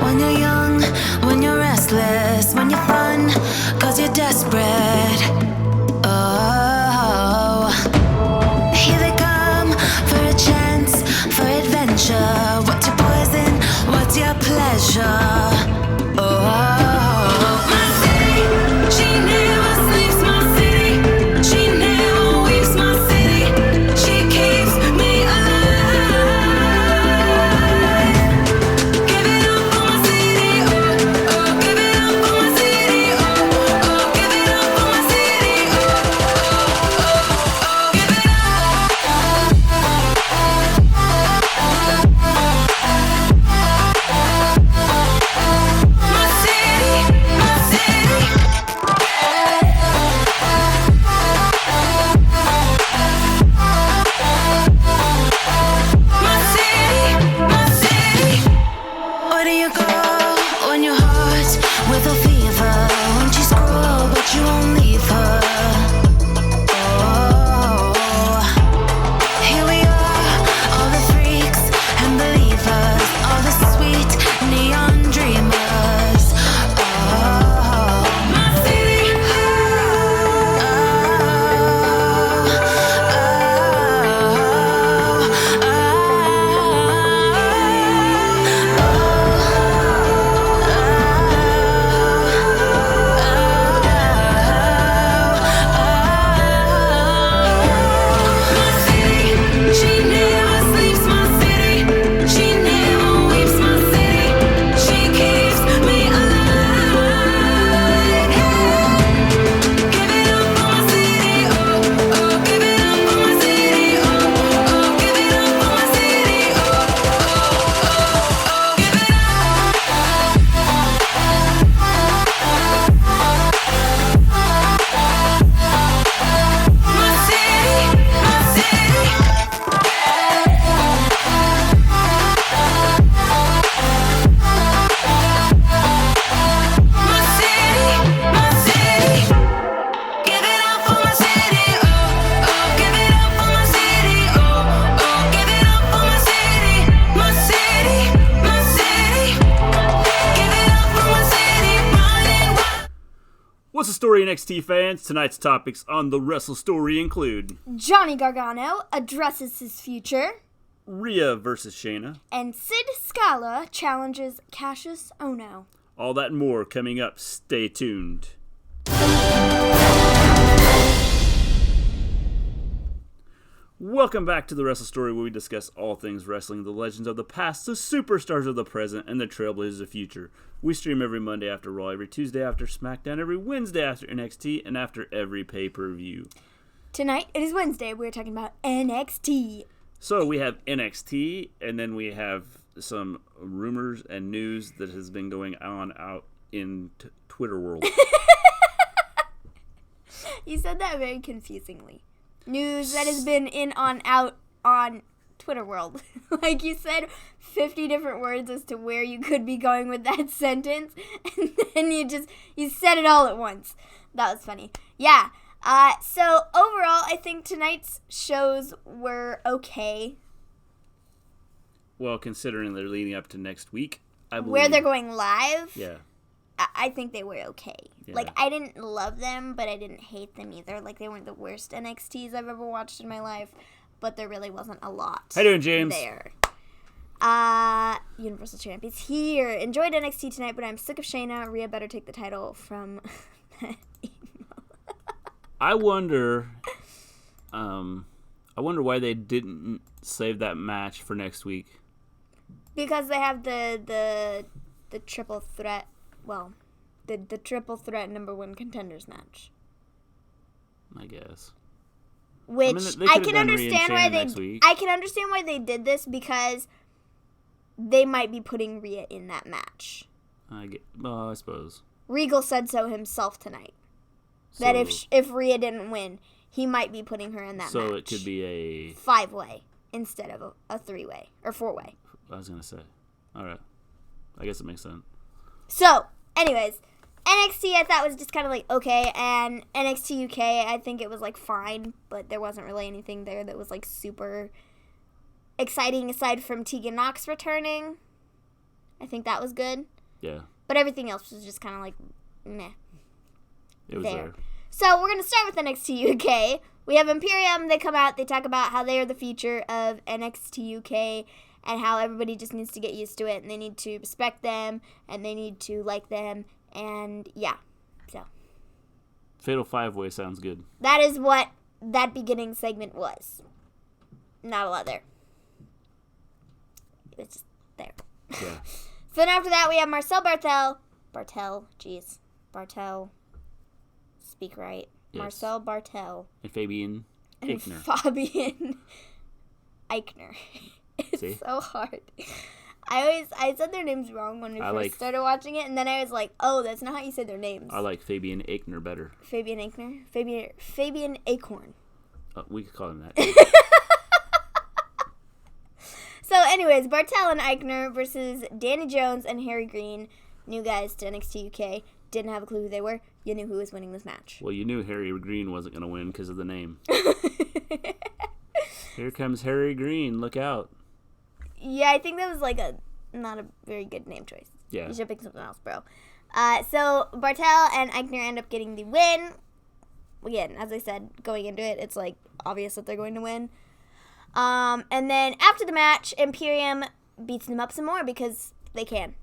When you're young, when you're restless, when you're fun, cause you're desperate. Oh, here they come for a chance, for adventure. What's your poison? What's your pleasure? Oh. What's the story, NXT fans? Tonight's topics on the Wrestle Story include Johnny Gargano addresses his future, Rhea versus Shayna, and Sid Scala challenges Cassius Ohno. All that and more coming up. Stay tuned. Welcome back to the Wrestle Story, where we discuss all things wrestling, the legends of the past, the superstars of the present, and the trailblazers of the future. We stream every Monday after Raw, every Tuesday after SmackDown, every Wednesday after NXT, and after every pay-per-view. Tonight, it is Wednesday. We're talking about NXT. So we have NXT, and then we have some rumors and news that has been going on out in Twitter world. You said that very confusingly. News that has been out on Twitter world. Like you said 50 different words as to where you could be going with that sentence, and then you said it all at once. That was funny. Yeah. So overall, I think tonight's shows were okay. Well, considering they're leading up to next week, I believe. Where they're going live? Yeah. I think they were okay. Yeah. Like, I didn't love them, but I didn't hate them either. Like, they weren't the worst NXTs I've ever watched in my life, but there really wasn't a lot. How you doing, James? There. Universal Champ is here. Enjoyed NXT tonight, but I'm sick of Shayna. Rhea better take the title from that emo. I wonder why they didn't save that match for next week. Because they have the triple threat. Well, the triple threat number one contenders match. I guess. Which I can understand why they did this, because they might be putting Rhea in that match. I suppose. Regal said so himself tonight. So, that if Rhea didn't win, he might be putting her in that match. So it could be a 5-way instead of a 3-way or 4-way. I was gonna say. All right, I guess it makes sense. So, anyways, NXT I thought was just kind of like okay, and NXT UK I think it was like fine, but there wasn't really anything there that was like super exciting aside from Tegan Nox returning. I think that was good. Yeah. But everything else was just kind of like, meh. It was there. So we're going to start with NXT UK. We have Imperium. They come out. They talk about how they are the future of NXT UK and how everybody just needs to get used to it. And they need to respect them. And they need to like them. And yeah. So. Fatal 5-Way sounds good. That is what that beginning segment was. Not a lot there. It was just there. Yeah. So then after that, we have Marcel Barthel. Speak right. Yes. Marcel Barthel. And Fabian Aichner. Fabian Aichner. It's See? so hard. I said their names wrong when we first started watching it, and then I was like, oh, that's not how you say their names. I like Fabian Aichner better. Fabian Aichner? Fabian Acorn. We could call him that. So anyways, Barthel and Aichner versus Danny Jones and Harry Green. New guys to NXT UK. Didn't have a clue who they were. You knew who was winning this match. Well, you knew Harry Green wasn't going to win because of the name. Here comes Harry Green. Look out. Yeah, I think that was like not a very good name choice. Yeah. You should pick something else, bro. So Barthel and Aichner end up getting the win. Again, as I said, going into it, it's like obvious that they're going to win. And then after the match, Imperium beats them up some more because they can.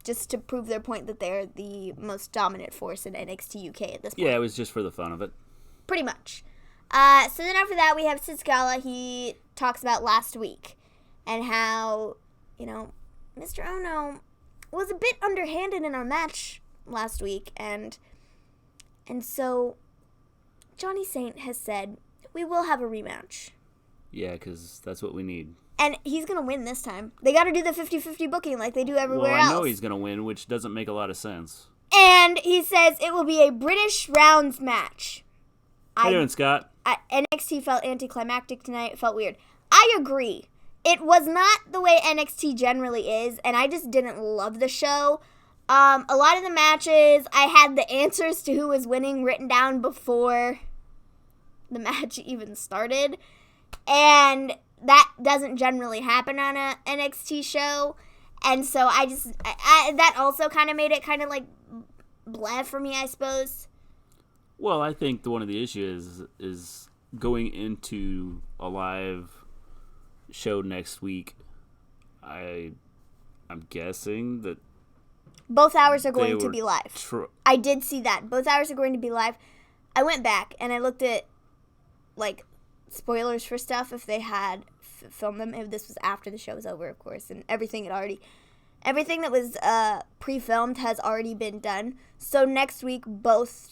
Just to prove their point that they're the most dominant force in NXT UK at this point. Yeah, it was just for the fun of it. Pretty much. So then after that, we have Sid Scala. He talks about last week and how, Mr. Ono was a bit underhanded in our match last week. And so Johnny Saint has said, we will have a rematch. Yeah, because that's what we need. And he's going to win this time. They got to do the 50-50 booking like they do everywhere else. Well, I know he's going to win, which doesn't make a lot of sense. And he says it will be a British rounds match. How you doing, Scott? NXT felt anticlimactic tonight. It felt weird. I agree. It was not the way NXT generally is, and I just didn't love the show. A lot of the matches, I had the answers to who was winning written down before the match even started. And that doesn't generally happen on a NXT show. And so I that also kind of made it kind of like blah for me, I suppose. Well, I think one of the issues is going into a live show next week. I'm guessing that both hours are going to be live. I did see that. Both hours are going to be live. I went back and I looked at like spoilers for stuff if they had filmed them. If this was after the show was over, of course, and everything that was pre-filmed has already been done. So next week, both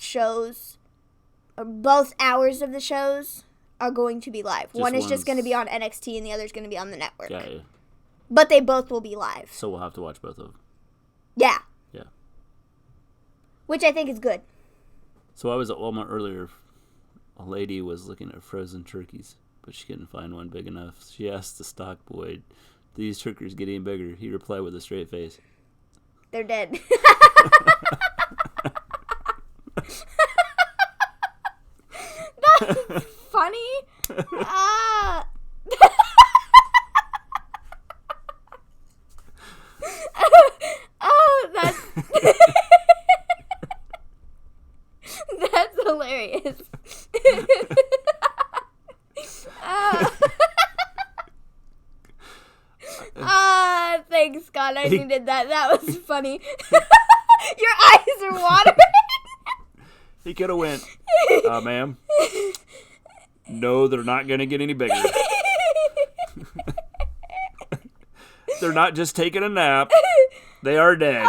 hours of the shows are going to be live. One is just going to be on NXT and the other is going to be on the network. Yeah. But they both will be live. So we'll have to watch both of them. Yeah. Yeah. Which I think is good. So I was at Walmart earlier. A lady was looking at frozen turkeys, but she couldn't find one big enough. She asked the stock boy, "These turkeys getting bigger?" He replied with a straight face, "They're dead." That's funny. That's hilarious. Thanks, Scott. I needed that. That was funny. Your eyes are watering. He could have went, ma'am. No, they're not going to get any bigger. They're not just taking a nap. They are dead.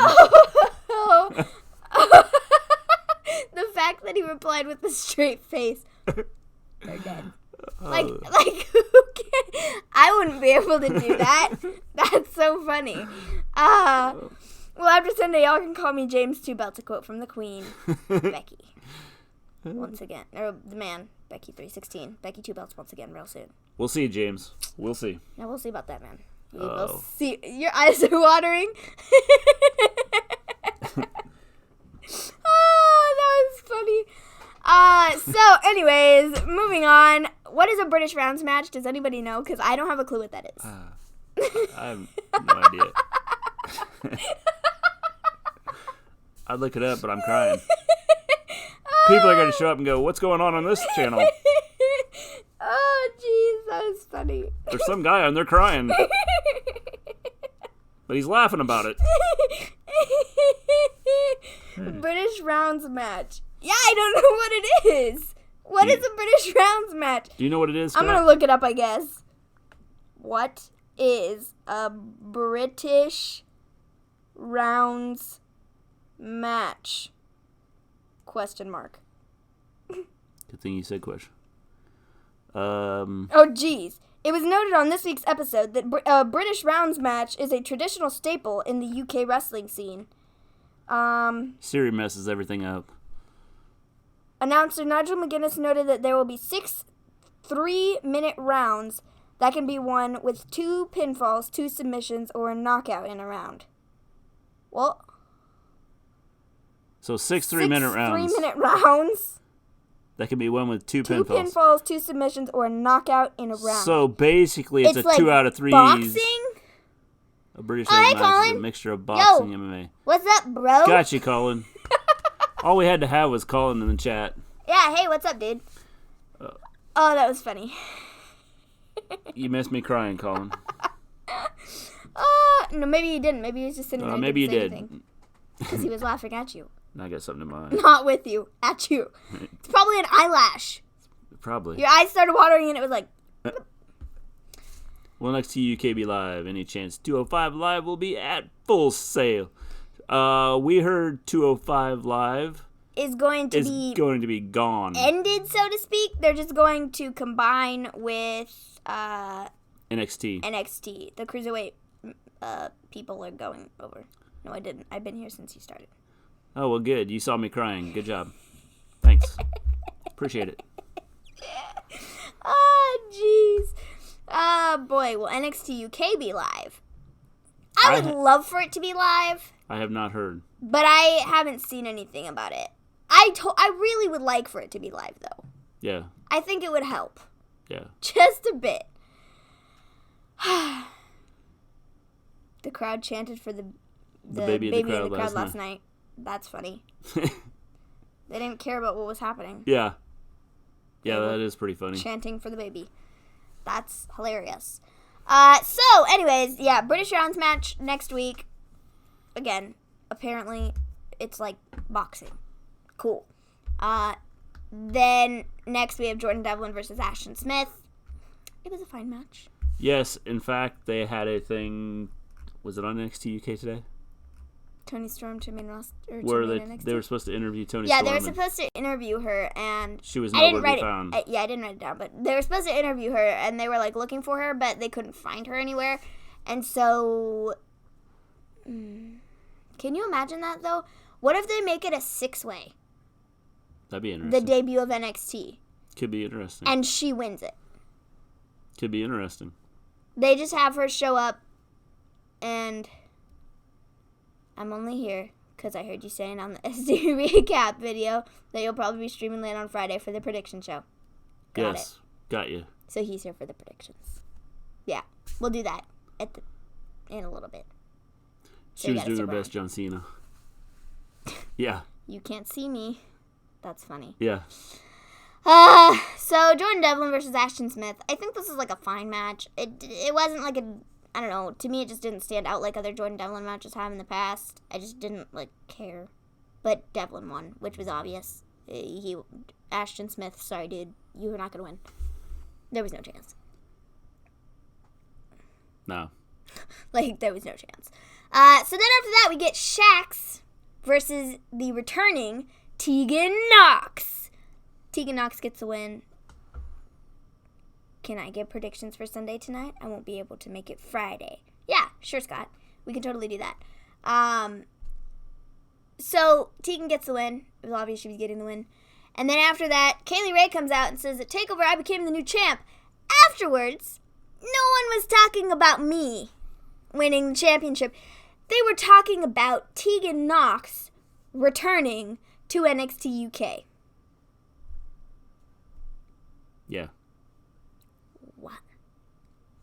The fact that he replied with a straight face. They're dead. Like who can? I wouldn't be able to do that. That's so funny. Well, after Sunday, y'all can call me James Two Belts, a quote from the Queen, Becky. Once again, or the man, Becky 316. Becky Two Belts once again, real soon. We'll see, James. We'll see. Yeah, we'll see about that, man. We will see. Your eyes are watering. Oh, that was funny. So, anyways, moving on. What is a British rounds match? Does anybody know? Because I don't have a clue what that is. I have no idea. I'd look it up, but I'm crying. People are going to show up and go, what's going on this channel? Oh, jeez, that was funny. There's some guy on there crying. But he's laughing about it. British rounds match. Yeah, I don't know what it is. What is a British rounds match? Do you know what it is, Scott? I'm going to look it up, I guess. What is a British rounds match? Question mark. Good thing you said question. Oh, jeez. It was noted on this week's episode that a British rounds match is a traditional staple in the UK wrestling scene. Siri messes everything up. Announcer Nigel McGuinness noted that there will be 6 3-minute rounds that can be won with 2 pinfalls, 2 submissions, or a knockout in a round. Well, so 6 3-minute rounds. 3-minute rounds. That can be won with 2 2 pinfalls. 2 pinfalls, 2 submissions, or a knockout in a round. So basically, it's a like 2 out of 3s. Boxing? A British Oh, hey, match is a Colin. mixture of boxing and MMA. What's up, bro? Got you, Colin. All we had to have was Colin in the chat. Yeah, hey, what's up, dude? Oh, that was funny. You missed me crying, Colin. No, maybe you didn't. Maybe he was just sitting there. Maybe you did. Because he was laughing at you. I got something in mind. Not with you. At you. It's probably an eyelash. Probably. Your eyes started watering and it was like... Will NXT UK be live? Any chance 205 Live will be at full sale? We heard 205 Live is going to be gone. Ended, so to speak. They're just going to combine with NXT. The cruiserweight people are going over. No, I didn't. I've been here since you started. Oh, well, good. You saw me crying. Good job. Thanks. Appreciate it. Oh, jeez. Boy, will NXT UK be live? I would love for it to be live. I have not heard. But I haven't seen anything about it. I really would like for it to be live, though. Yeah. I think it would help. Yeah. Just a bit. The crowd chanted for the baby in the crowd last night. That's funny. They didn't care about what was happening. Yeah. Yeah, that is pretty funny. Chanting for the baby. That's hilarious. So, anyways, yeah, British rounds match next week. Again, apparently it's like boxing. Cool. Then next we have Jordan Devlin versus Ashton Smith. It was a fine match. Yes, in fact, they had a thing. Was it on NXT UK today? Toni Storm to main roster. Where they were supposed to interview Toni Storm. Yeah, they were supposed to interview her, and she was nowhere to be found. I didn't write it down, but they were supposed to interview her, and they were like looking for her, but they couldn't find her anywhere. And so, can you imagine that though? What if they make it a 6-way? That'd be interesting. The debut of NXT. Could be interesting. And she wins it. Could be interesting. They just have her show up, and I'm only here because I heard you saying on the SD recap video that you'll probably be streaming late on Friday for the prediction show. Got it. Got you. So he's here for the predictions. Yeah, we'll do that in a little bit. So she was doing her best John Cena. Yeah. You can't see me. That's funny. Yeah. So Jordan Devlin versus Ashton Smith. I think this is like a fine match. It wasn't like I don't know. To me, it just didn't stand out like other Jordan Devlin matches have in the past. I just didn't care. But Devlin won, which was obvious. Ashton Smith, sorry, dude, you were not gonna win. There was no chance. No. There was no chance. So then after that, we get Shax versus the returning Tegan Nox. Tegan Nox gets the win. Can I give predictions for Sunday tonight? I won't be able to make it Friday. Yeah, sure, Scott. We can totally do that. So Tegan gets the win. It was obvious she was getting the win. And then after that, Kaylee Ray comes out and says, at TakeOver, I became the new champ. Afterwards, no one was talking about me winning the championship. They were talking about Tegan Nox returning to NXT UK. Yeah. What?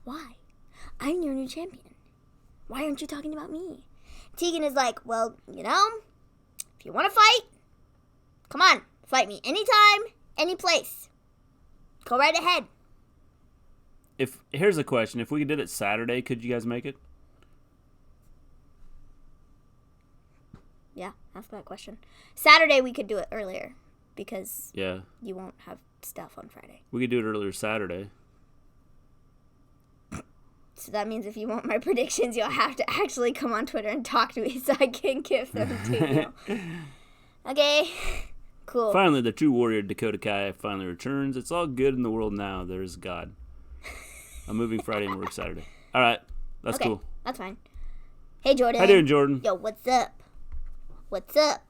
Why? I'm your new champion. Why aren't you talking about me? Tegan is like, well, you know, if you want to fight, come on, fight me anytime, any place. Go right ahead. Here's a question. If we did it Saturday, could you guys make it? Yeah, ask that question. Saturday we could do it earlier because you won't have stuff on Friday. We could do it earlier Saturday. So that means if you want my predictions, you'll have to actually come on Twitter and talk to me so I can give them to you. Okay, cool. Finally, the true warrior Dakota Kai finally returns. It's all good in the world now. There is God. I'm moving Friday and work Saturday. All right, that's cool. That's fine. Hey, Jordan. How you doing, Jordan? Yo, what's up? What's up?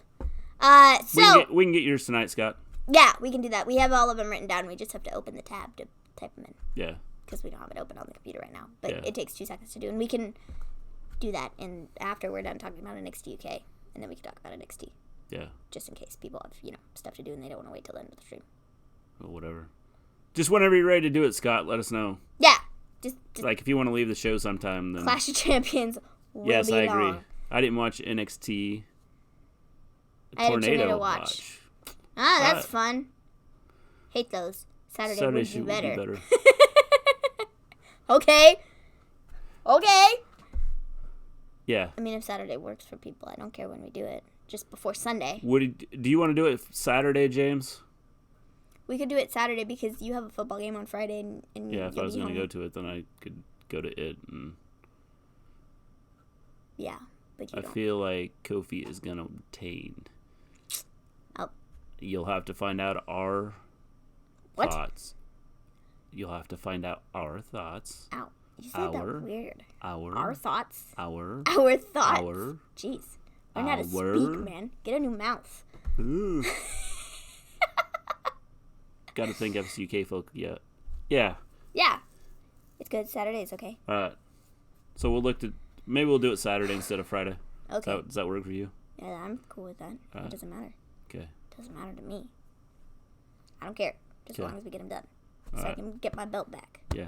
We can get yours tonight, Scott. Yeah, we can do that. We have all of them written down. We just have to open the tab to type them in. Yeah. Because we don't have it open on the computer right now. But it takes 2 seconds to do. And we can do that after we're done talking about NXT UK. And then we can talk about NXT. Yeah. Just in case people have, stuff to do and they don't want to wait till the end of the stream. Well, whatever. Just whenever you're ready to do it, Scott, let us know. Yeah. Just like, if you want to leave the show sometime, then... Clash of Champions will be Yes, I agree. long. I didn't watch NXT. I had a tornado watch. That's fun. Hate those. Saturday would be better. Okay. Yeah. I mean, if Saturday works for people, I don't care when we do it. Just before Sunday. Do you want to do it Saturday, James? We could do it Saturday because you have a football game on Friday. And yeah, if I was going to go to it, then I could go to it. And yeah, but you don't. I feel like Kofi is going to retain. Oh. You'll have to find out our thoughts. You'll have to find out our thoughts. Ow. You said that weird. Our thoughts. Our thoughts. Jeez. Learn how to speak, man. Get a new mouth. Ooh. Got to think of UK folk yet. Yeah. Yeah. It's good. Saturday's okay. All right. So maybe we'll do it Saturday instead of Friday. Okay. Does that work for you? Yeah, I'm cool with that. It doesn't matter. Okay. It doesn't matter to me. I don't care. Just as long as we get them done. So I can get my belt back. Yeah.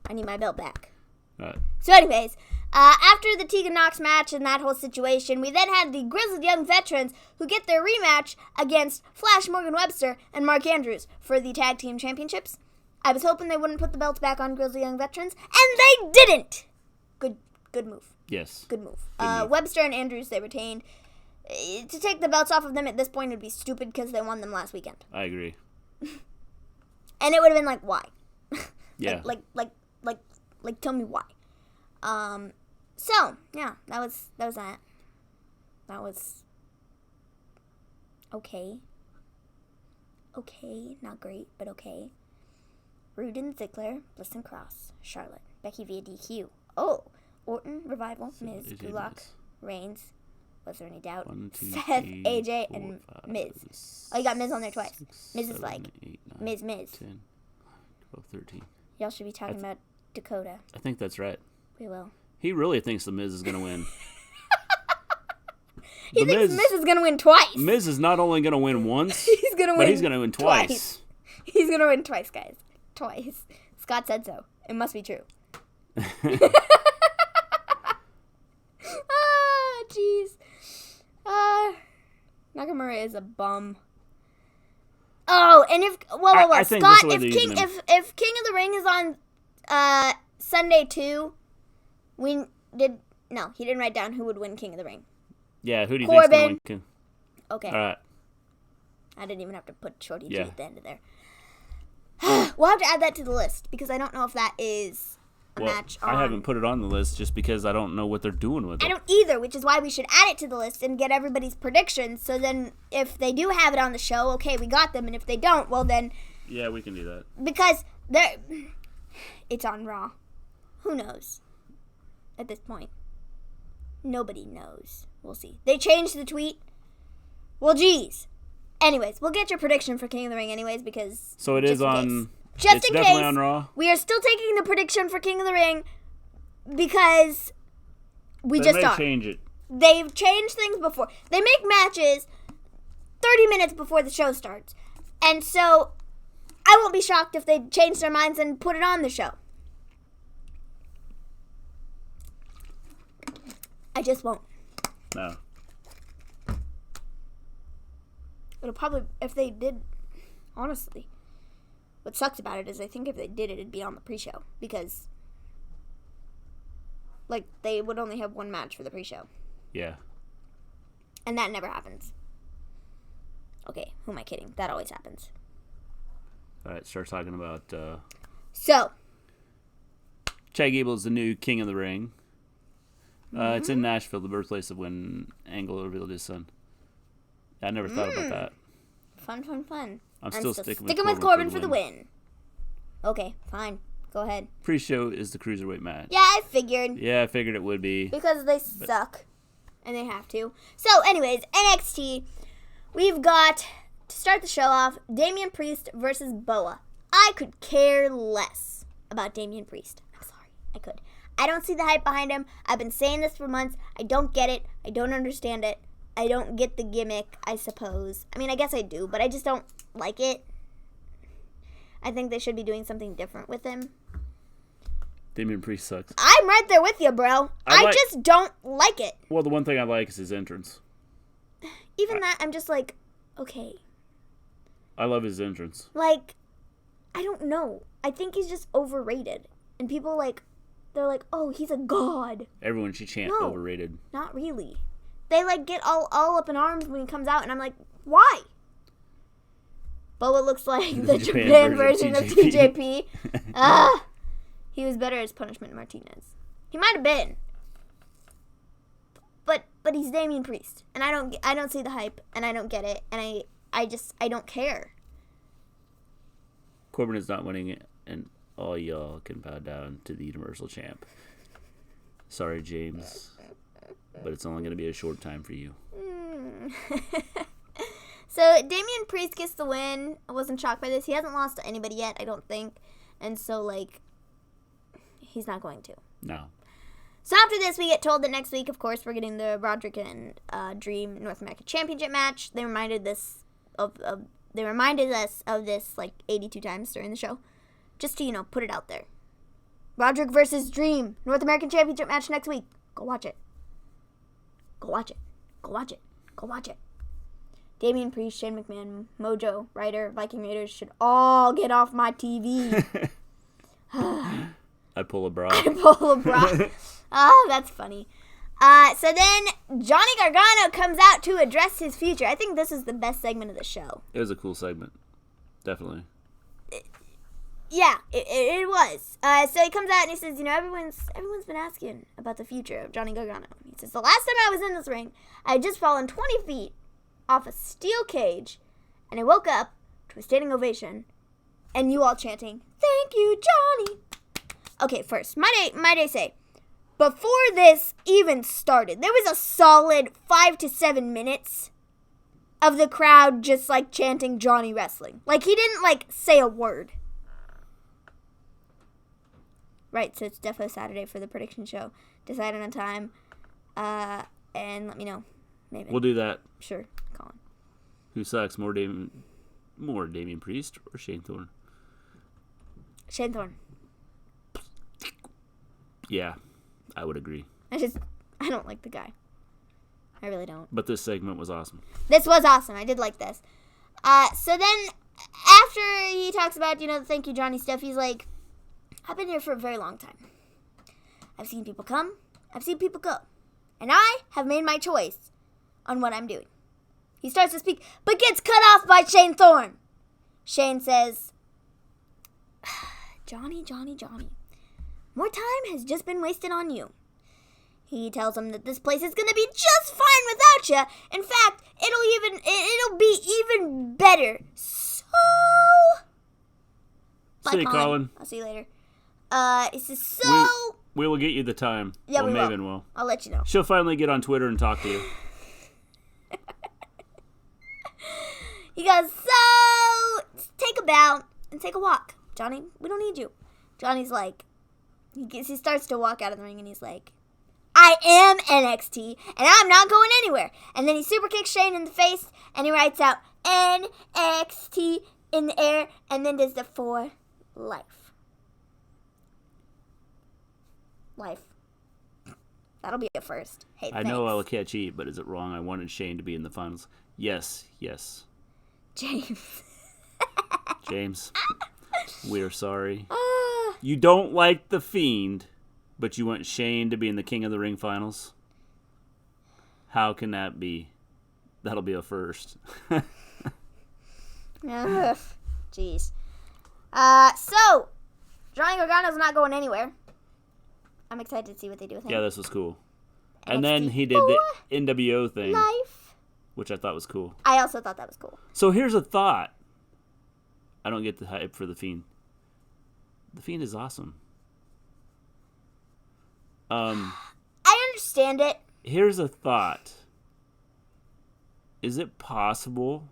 I need my belt back. All right. So anyways, after the Tegan Nox match and that whole situation, we then had the Grizzled Young Veterans who get their rematch against Flash Morgan Webster and Mark Andrews for the Tag Team Championships. I was hoping they wouldn't put the belts back on Grizzled Young Veterans, and they didn't! Good move. Yes. Good move. Webster and Andrews, they retained. To take the belts off of them at this point would be stupid because they won them last weekend. I agree. And it would have been like, why? Yeah. Like, tell me why. So, yeah, that was that. That was okay. Okay, not great, but okay. Rude and Ziggler, Bliss and Cross, Charlotte, Becky via DQ. Oh, Orton, Revival, Miz, Gulak, Reigns. Was there any doubt? 1, 2, Seth, 3, AJ, 4, and 5, Miz. 6, Oh, you got Miz on there twice. 6, Miz is 7, like 8, 9, Miz. 10, 12, 13. Y'all should be talking about Dakota. I think that's right. We will. He really thinks The Miz is going to win. He thinks Miz is going to win twice. Miz is not only going to win once, he's going to win. But he's going to win twice. He's going to win twice, guys. Twice. Scott said so. It must be true. Ah, jeez. Nakamura is a bum. Oh, and if Scott, if King of the Ring is on Sunday too, he didn't write down who would win King of the Ring. Yeah, who do you think's going to win? Okay. All right. I didn't even have to put Shorty G at the end of there. We'll have to add that to the list because I don't know if that is a match on... I haven't put it on the list just because I don't know what they're doing with it. I don't either, which is why we should add it to the list and get everybody's predictions. So then if they do have it on the show, okay, we got them. And if they don't, well then... Yeah, we can do that. Because it's on Raw. Who knows? At this point. Nobody knows. We'll see. They changed the tweet. Well, geez. Anyways, we'll get your prediction for King of the Ring anyways because... So it is on... Just in case, on Raw. We are still taking the prediction for King of the Ring because we just are. They change it. They've changed things before. They make matches 30 minutes before the show starts. And so I won't be shocked if they change their minds and put it on the show. I just won't. No. It'll probably, if they did, honestly, what sucks about it is I think if they did it, it'd be on the pre-show. Because, like, they would only have one match for the pre-show. Yeah. And that never happens. Okay, who am I kidding? That always happens. All right, start talking about... So. Chad Gable is the new king of the ring. It's in Nashville, the birthplace of when Angle revealed his son. I never thought about that. Fun. I'm still sticking with Corbin for the win. Okay, fine. Go ahead. Pre-show is the Cruiserweight match. Yeah, I figured. Yeah, I figured it would be. Because they suck. And they have to. So, anyways, NXT. We've got, to start the show off, Damian Priest versus Boa. I could care less about Damian Priest. I'm sorry. I could. I don't see the hype behind him. I've been saying this for months. I don't get it. I don't understand it. I don't get the gimmick, I suppose. I mean, I guess I do, but I just don't like it. I think they should be doing something different with him. Damian Priest sucks. I'm right there with you, bro. I just don't like it. Well, the one thing I like is his entrance. Even that, I'm just like, okay. I love his entrance. Like, I don't know. I think he's just overrated. And people, like, they're like, oh, he's a god. Everyone should chant overrated. Not really. They, like, get all up in arms when he comes out, and I'm like, why? Boa looks like the Japan version of TJP. He was better as Punishment Martinez. He might have been. But he's Damian Priest. And I don't see the hype, and I don't get it, and I don't care. Corbin is not winning it, and all y'all can bow down to the Universal Champ. Sorry, James, but it's only going to be a short time for you. So, Damian Priest gets the win. I wasn't shocked by this. He hasn't lost to anybody yet, I don't think. And so, like, he's not going to. No. So, after this, we get told that next week, of course, we're getting the Roderick and Dream North American Championship match. They reminded us of this, like, 82 times during the show. Just to, put it out there. Roderick versus Dream North American Championship match next week. Go watch it. Go watch it. Go watch it. Go watch it. Damian Priest, Shane McMahon, Mojo, Ryder, Viking Raiders should all get off my TV. I'd pull a bra. Oh, that's funny. So then Johnny Gargano comes out to address his future. I think this is the best segment of the show. It was a cool segment. Definitely. Yeah, it was. So he comes out and he says, everyone's been asking about the future of Johnny Gargano. He says, the last time I was in this ring, I had just fallen 20 feet off a steel cage, and I woke up to a standing ovation, and you all chanting, "Thank you, Johnny." Okay, first, might I say, before this even started, there was a solid 5 to 7 minutes of the crowd just, like, chanting Johnny Wrestling. Like, he didn't, like, say a word. Right, so it's defo Saturday for the prediction show. Decide on a time, and let me know. Maybe. We'll do that. Sure, Colin. Who sucks more, Damian Priest or Shane Thorne? Shane Thorne. Yeah, I would agree. I don't like the guy. I really don't. But this segment was awesome. This was awesome. I did like this. So then, after he talks about, the thank you, Johnny stuff, he's like, I've been here for a very long time. I've seen people come. I've seen people go. And I have made my choice on what I'm doing. He starts to speak, but gets cut off by Shane Thorne. Shane says, Johnny. More time has just been wasted on you. He tells him that this place is going to be just fine without you. In fact, it'll be even better. So, bye, see you, Colin. I'll see you later. He says, so... We will get you the time. Yeah, well, we Maven will. I'll let you know. She'll finally get on Twitter and talk to you. He goes, so, take a bow and take a walk. Johnny, we don't need you. Johnny's like, he starts to walk out of the ring and he's like, I am NXT and I'm not going anywhere. And then he super kicks Shane in the face and he writes out NXT in the air and then does the for life. That'll be a first. Hey, I know I'll catch heat, but is it wrong? I wanted Shane to be in the finals. Yes. James. James, we're sorry. You don't like The Fiend, but you want Shane to be in the King of the Ring finals? How can that be? That'll be a first. Jeez. So, Johnny Gargano's not going anywhere. I'm excited to see what they do with him. Yeah, this was cool. And then he did the NWO thing, which I thought was cool. I also thought that was cool. So here's a thought. I don't get the hype for The Fiend. The Fiend is awesome. I understand it. Here's a thought. Is it possible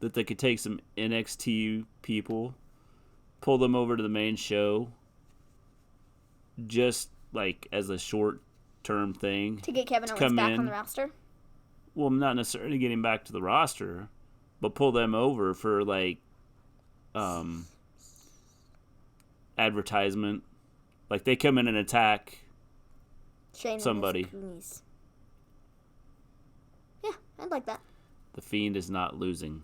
that they could take some NXT people, pull them over to the main show, just like as a short-term thing? To get Kevin Owens back on the roster? Well, not necessarily getting back to the roster, but pull them over for like advertisement. Like they come in and attack Shayna somebody. Yeah, I'd like that. The Fiend is not losing.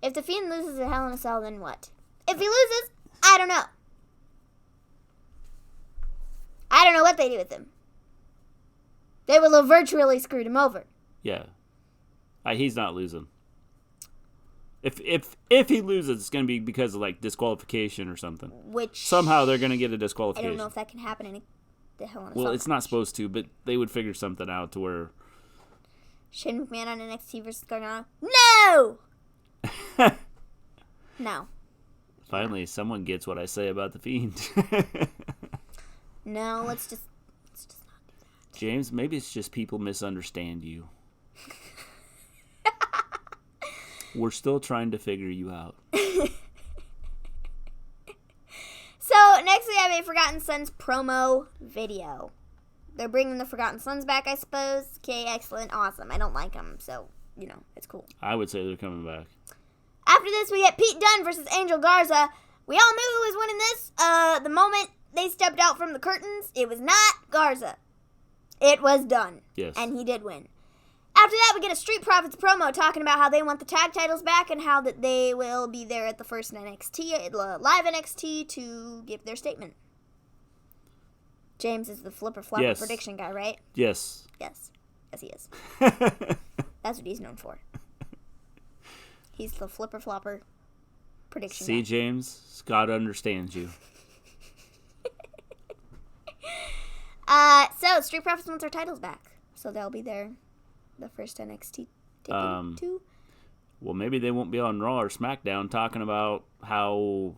If the Fiend loses at Hell in a Cell, then what? If he loses, I don't know. I don't know what they do with him. They will have virtually screwed him over. Yeah. He's not losing. If he loses, it's going to be because of like disqualification or something. Which somehow they're going to get a I disqualification. don't know if that can happen in the Hell in a Cell. Well, it's not supposed to, but they would figure something out to where Shane McMahon on NXT versus Gargano. No! No. Finally, someone gets what I say about the Fiend. No, let's just not do that. James, maybe it's just people misunderstand you. We're still trying to figure you out. So, next we have a Forgotten Sons promo video. They're bringing the Forgotten Sons back, I suppose. Okay, excellent, awesome. I don't like them, so, it's cool. I would say they're coming back. After this, we get Pete Dunne versus Angel Garza. We all knew who was winning this. The moment they stepped out from the curtains, it was not Garza. It was Dunne. Yes. And he did win. After that, we get a Street Profits promo talking about how they want the tag titles back and how that they will be there at the first NXT, live NXT, to give their statement. James is the flipper flopper prediction guy, right? Yes. Yes. Yes, he is. That's what he's known for. He's the flipper flopper prediction guy. See, James? Scott understands you. So, Street Profits wants their titles back. So they'll be there. The first NXT taking two. Well, maybe they won't be on Raw or SmackDown talking about how,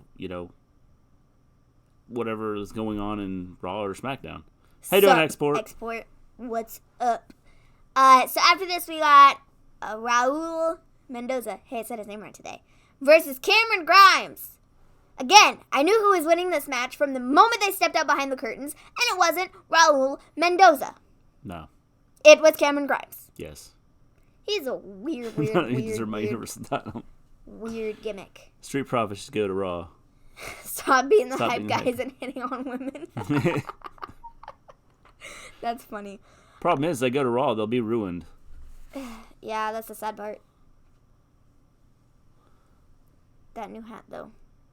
whatever is going on in Raw or SmackDown. How you doing, Export? Export, what's up? So after this, we got Raul Mendoza. Hey, I said his name right today. Versus Cameron Grimes. Again, I knew who was winning this match from the moment they stepped out behind the curtains, and it wasn't Raul Mendoza. No. It was Cameron Grimes. Yes. He's a weird gimmick. Street Profits should go to Raw. Stop being the hype guys and hitting on women. That's funny. Problem is, they go to Raw, they'll be ruined. Yeah, that's the sad part. That new hat, though.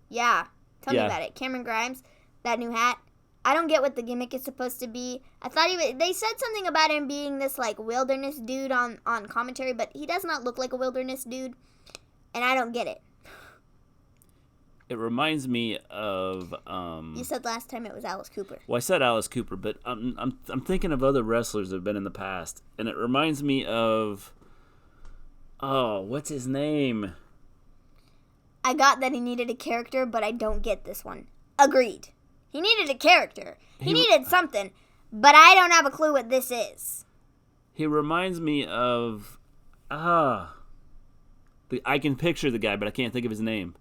Yeah. Tell me about it. Cameron Grimes, that new hat. I don't get what the gimmick is supposed to be. I thought they said something about him being this like wilderness dude on commentary, but he does not look like a wilderness dude, and I don't get it. It reminds me of You said last time it was Alice Cooper. Well, I said Alice Cooper, but I'm thinking of other wrestlers that have been in the past, and it reminds me of what's his name? I got that he needed a character, but I don't get this one. Agreed. He needed a character. He needed something, but I don't have a clue what this is. He reminds me of I can picture the guy, but I can't think of his name.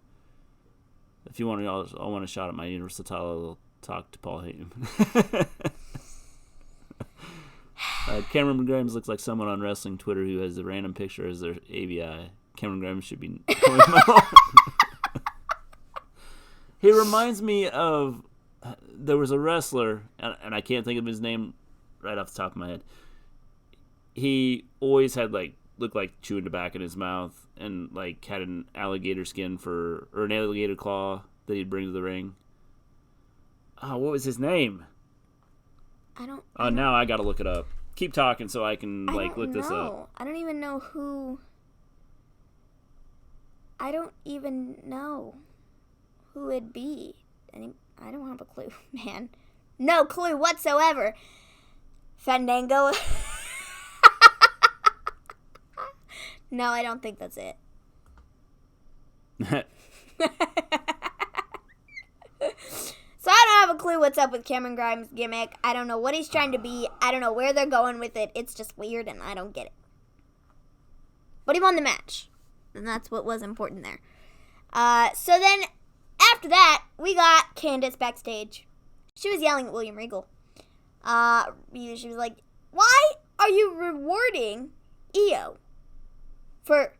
If you want to, I'll want a shot at my Universal title. I'll talk to Paul Heyman. Cameron Grimes looks like someone on wrestling Twitter who has a random picture as their ABI. Cameron Grimes should be. He reminds me of. There was a wrestler, and I can't think of his name right off the top of my head. He always had looked like chewing tobacco in his mouth, and had an alligator skin or an alligator claw that he'd bring to the ring. Oh, what was his name? Now I gotta look it up. Keep talking so I can look this up. I don't even know who. I don't even know who it'd be. I don't have a clue, man. No clue whatsoever. Fandango. No, I don't think that's it. So I don't have a clue what's up with Cameron Grimes' gimmick. I don't know what he's trying to be. I don't know where they're going with it. It's just weird, and I don't get it. But he won the match, and that's what was important there. So then, after that, we got Candice backstage. She was yelling at William Regal. She was like, "Why are you rewarding Io for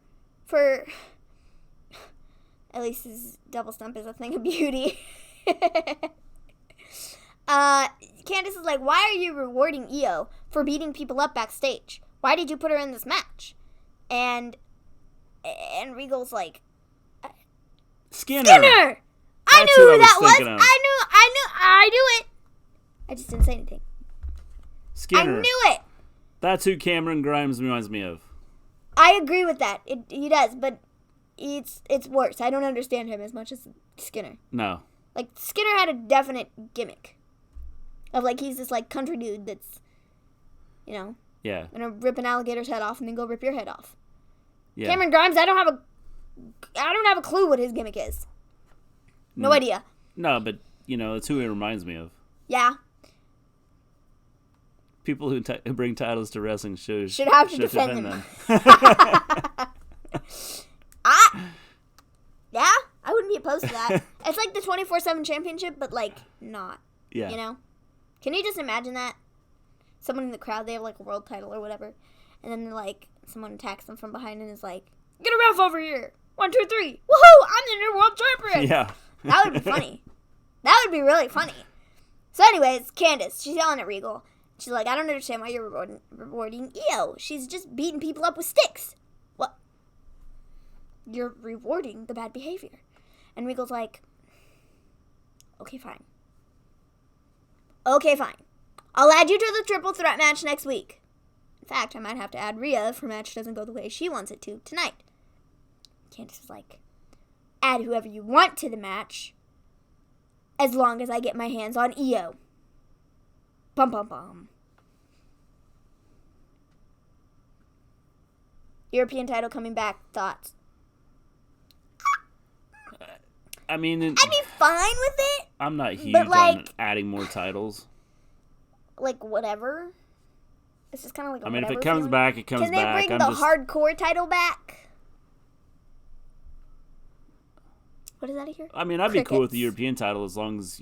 at least his double stump is a thing of beauty." Candice is like, "Why are you rewarding Io for beating people up backstage? Why did you put her in this match?" And Regal's like, Skinner! I knew who that was. I knew it. I just didn't say anything. Skinner. I knew it. That's who Cameron Grimes reminds me of. I agree with that. He does, but it's worse. I don't understand him as much as Skinner. No. Skinner had a definite gimmick of he's this country dude that's, yeah, gonna rip an alligator's head off and then go rip your head off. Yeah. Cameron Grimes, I don't have a clue what his gimmick is. No idea. No, but it's who he reminds me of. Yeah. People who bring titles to wrestling shows should have to defend them. Yeah, I wouldn't be opposed to that. It's like the 24/7 championship, but not. Yeah. Can you just imagine that? Someone in the crowd, they have a world title or whatever, and then someone attacks them from behind and is like, "Get a ref over here! 1, 2, 3! Woohoo! I'm the new world champion!" Yeah. That would be funny. That would be really funny. So anyways, Candice, she's yelling at Regal. She's like, "I don't understand why you're rewarding Io. She's just beating people up with sticks." What? You're rewarding the bad behavior. And Regal's like, "Okay, fine. I'll add you to the triple threat match next week. In fact, I might have to add Rhea if her match doesn't go the way she wants it to tonight." Candice was like, "Add whoever you want to the match, as long as I get my hands on Io. Bum, bum, bum." European title coming back. Thoughts? I mean, I'd be fine with it. I'm not huge on adding more titles. Whatever. It's just kind of I mean, if it comes back, it comes back. Can they bring the hardcore title back? What is that here? I mean, I'd be cool with the European title as long as,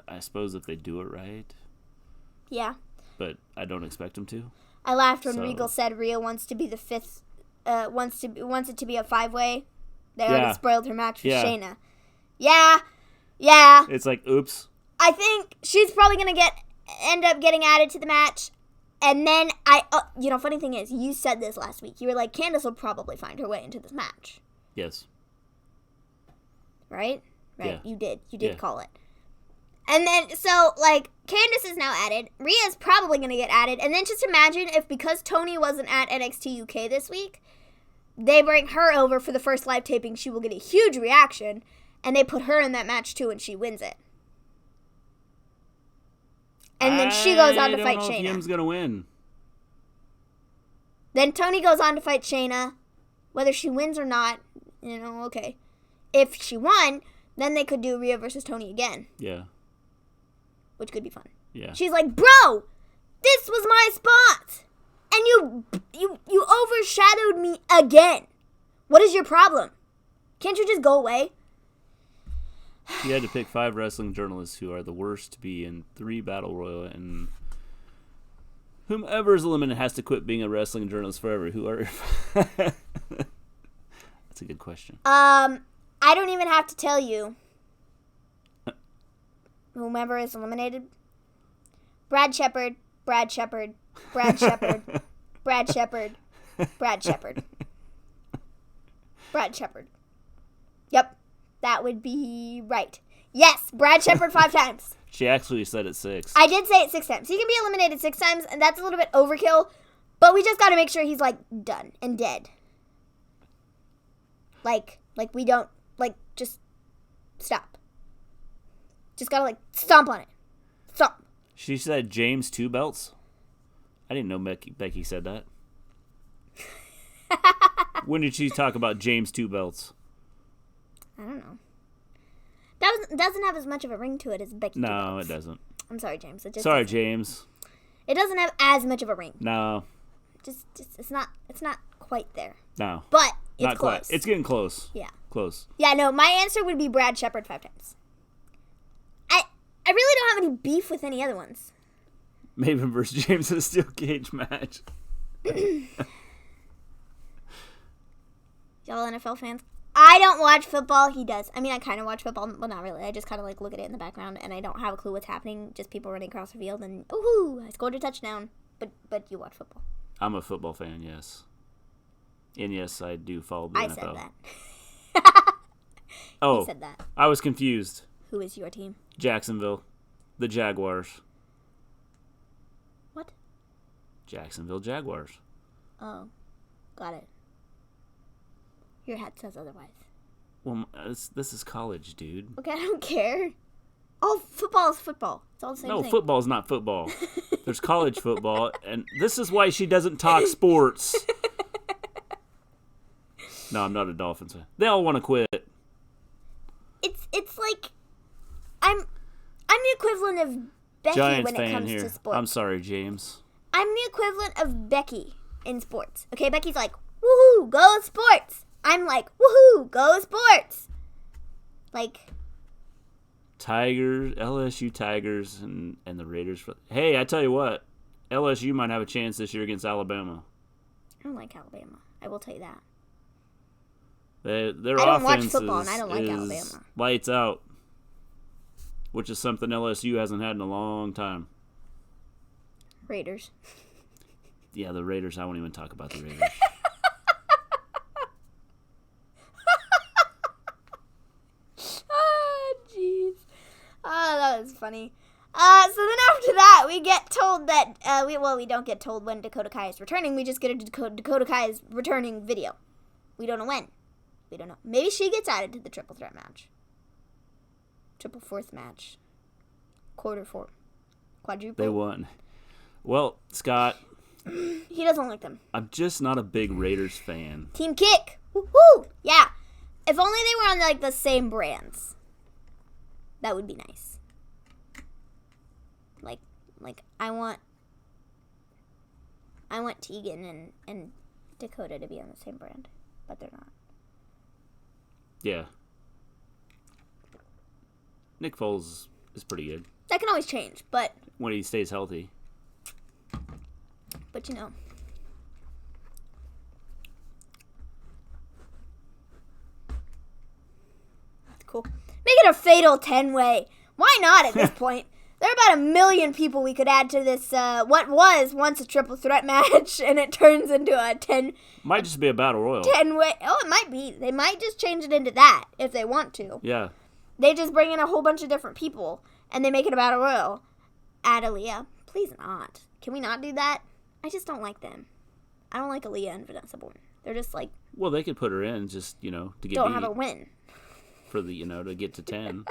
I suppose if they do it right. Yeah. But I don't expect them to. I laughed when Regal said Rhea wants to be the fifth, wants it to be a 5-way. They already spoiled her match with Shayna. Yeah. It's like, oops. I think she's probably going to end up getting added to the match. And then funny thing is, you said this last week. You were like, Candice will probably find her way into this match. Yes. Right? Yeah. You did call it. And then, so, Candice is now added. Rhea's probably going to get added. And then just imagine if, because Tony wasn't at NXT UK this week, they bring her over for the first live taping, she will get a huge reaction, and they put her in that match too, and she wins it. And then she goes on to fight Shayna. I don't know if Yim's going to win. Then Tony goes on to fight Shayna. Whether she wins or not, okay. If she won, then they could do Rhea versus Tony again. Yeah. Which could be fun. Yeah. She's like, "Bro, this was my spot, and you overshadowed me again. What is your problem? Can't you just go away?" You had to pick 5 wrestling journalists who are the worst to be in 3 Battle Royal, and whomever is eliminated has to quit being a wrestling journalist forever. Who are? That's a good question. I don't even have to tell you. Whomever is eliminated, Brad Shepard, Brad Shepard, Brad Shepard, Brad Shepard, Brad Shepard. Brad Shepard. Yep, that would be right. Yes, Brad Shepard 5 times. She actually said it 6. I did say it 6 times. He can be eliminated 6 times, and that's a little bit overkill, but we just got to make sure he's, like, done and dead. Like we don't, like, just stop. Just got to, like, stomp on it. Stomp. She said James 2 belts? I didn't know Becky said that. When did she talk about James 2 belts? I don't know. That doesn't have as much of a ring to it as Becky. No, it doesn't. I'm sorry, James. Sorry, James. It doesn't have as much of a ring. No. Just it's not quite there. No. But it's not close. Quite. It's getting close. Yeah. Close. Yeah, no, my answer would be Brad Shepard 5 times. I really don't have any beef with any other ones. Maven versus James in a steel cage match. Y'all NFL fans? I don't watch football. He does. I mean, I kind of watch football, but not really. I just kind of like look at it in the background, and I don't have a clue what's happening. Just people running across the field, and ooh, I scored a touchdown. But you watch football. I'm a football fan, yes. And yes, I do follow the NFL. I said that. Oh, you said that. I was confused. Who is your team? Jacksonville. The Jaguars. What? Jacksonville Jaguars. Oh, got it. Your hat says otherwise. Well, this is college, dude. Okay, I don't care. Oh, football is football. It's all the same thing. No, football is not football. There's college football, and this is why she doesn't talk sports. No, I'm not a Dolphins fan. They all want to quit. It's like I'm the equivalent of Becky Giants when it fan comes here. to sports. I'm sorry, James. I'm the equivalent of Becky in sports. Okay, Becky's like, woohoo, go sports. I'm like, woohoo, go sports. Like, Tigers, LSU Tigers, and the Raiders. Hey, I tell you what, LSU might have a chance this year against Alabama. I don't like Alabama. I will tell you that. Their I don't watch offense football, and I don't like is Alabama. lights out, which is something LSU hasn't had in a long time. Raiders. Yeah, the Raiders. I won't even talk about the Raiders. Oh, jeez. Oh, that was funny. So then after that, we get told that, we don't get told when Dakota Kai is returning. We just get a Dakota Kai is returning video. We don't know when. We don't know. Maybe she gets added to the triple threat match. Triple fourth match. Quarter four. Quadruple. They won. Well, Scott. He doesn't like them. I'm just not a big Raiders fan. Team Kick. Woohoo! Yeah. If only they were on, like, the same brands. That would be nice. Like I want Tegan and Dakota to be on the same brand, but they're not. Yeah. Nick Foles is pretty good. That can always change, but when he stays healthy. But you know. That's cool. Make it a fatal 10-way. Why not at this point? There are about 1 million people we could add to this, what was once a triple threat match, and it turns into a 10... Might just be a battle royal. 10-way... Oh, it might be. They might just change it into that, if they want to. Yeah. They just bring in a whole bunch of different people, and they make it a battle royal. Add Aaliyah. Please not. Can we not do that? I just don't like them. I don't like Aaliyah and Vanessa Bourne. They're just like... Well, they could put her in just, to get don't beat. have her win. For the, to get to 10.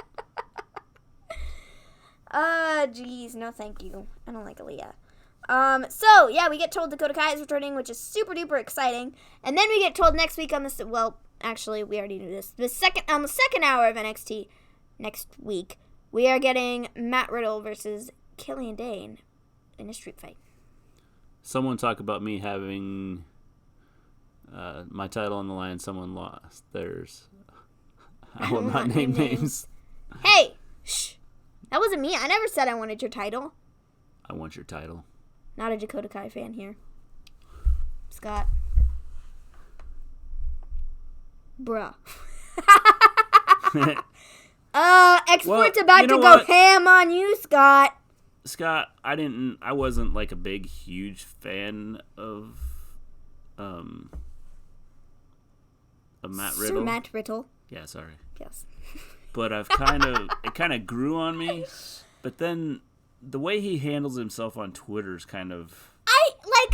Jeez, no thank you. I don't like Aaliyah. So, yeah, we get told Dakota Kai is returning, which is super duper exciting. And then we get told next week on this, well, actually, we already knew this. On the second hour of NXT next week, we are getting Matt Riddle versus Killian Dane in a street fight. Someone talk about me having my title on the line. Someone lost theirs. I will not name names. Hey, shh. That wasn't me. I never said I wanted your title. I want your title. Not a Dakota Kai fan here. Scott. Bruh. Export's about to go ham on you, Scott. Scott, I wasn't like a big, huge fan of Matt Riddle. Sir Matt Riddle. Yeah, sorry. Yes. But it kind of grew on me. But then the way he handles himself on Twitter's kind of